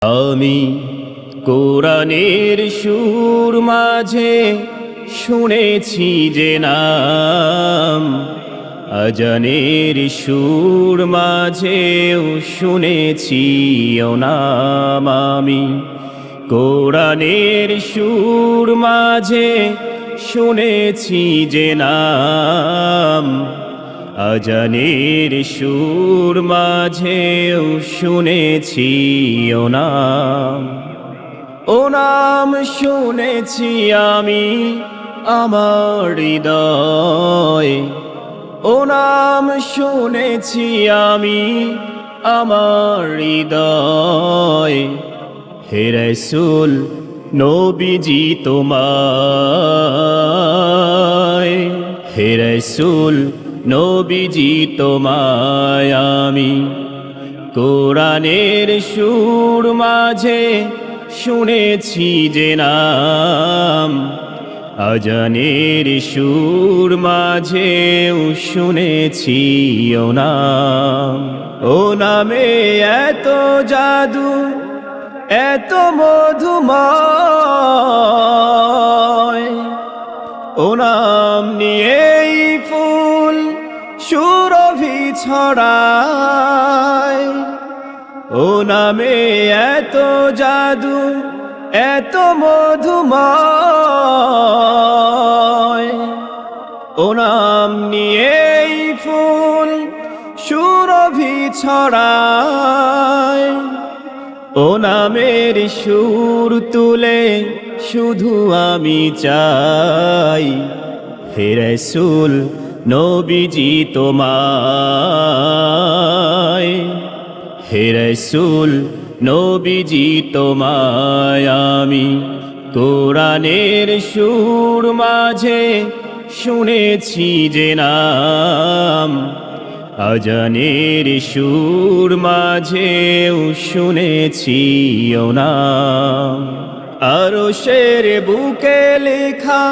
আমি কোরআনের সুর মাঝে শুনেছি যে নাম, আজানের সুর মাঝেও শুনেছি ও নাম। আমি কোরআনের সুর মাঝে শুনেছি যে নাম, আজানের সুর মাঝেও শুনেছি ও নাম। ও নাম শুনেছি আমি আমার হৃদয়, ও নাম শুনেছি আমি আমার হৃদয়। হে রাসূল নবীজি তোমায়, হে রাসূল নবীজি তোমায় আমি কোরআনের সুর মাঝে শুনেছি যে নাম, আজানের সুর মাঝেও শুনেছি ও নাম। ও নামে এত জাদু, এত মধুময়, ও নাম নিয়েই ফুল সুরভি ছড়ায়। ও নামে এত জাদু, এত মধুময়, ও নাম নিয়েই ফুল সুরভি ছড়ায়। ও নামের সুর তুলে শুধু আমি চাই, হে রাসূল নবীজি তোমায়, হে রাসূল নবীজি তোমায় আমি কোরআনের সুর মাঝে শুনেছি যে নাম, আজানের সুর মাঝেও শুনেছি ও নাম। আরশের বুকে লেখা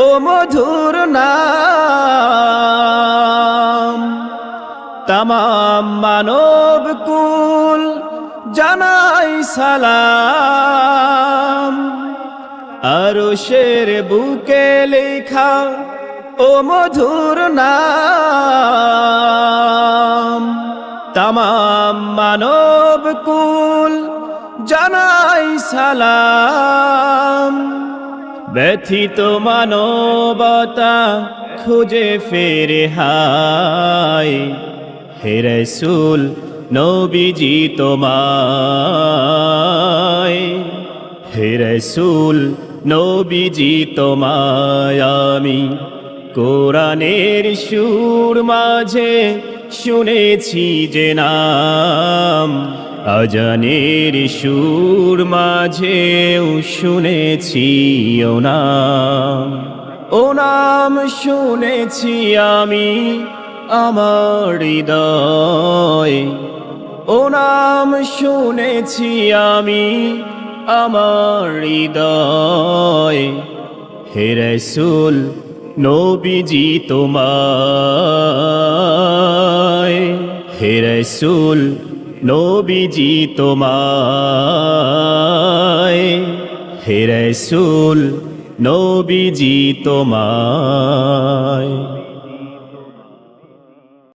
ও মধুর নাম, তামাম মানব কুল জানাই সালাম। আরশের বুকে লেখা ও মধুর নাম, তামাম মানব কুল জানাই সালাম। ব্যথিত মানবতা খুঁজে ফেরে হায়, হে রাসূল নবীজি তোমায়, হে রাসূল নবীজি তোমায় আমি কোরআনের সুর মাঝে শুনেছি যে নাম, আজানের সুর মাঝেও শুনেছি ও নাম। ও নাম শুনেছি আমি আমার হৃদয়, ও নাম শুনেছি আমি আমার হৃদয়। হে রাসূল নবীজি তোমায়, হে রাসূল নবীজি তোমায়, হে রাসূল নবীজি তোমায়।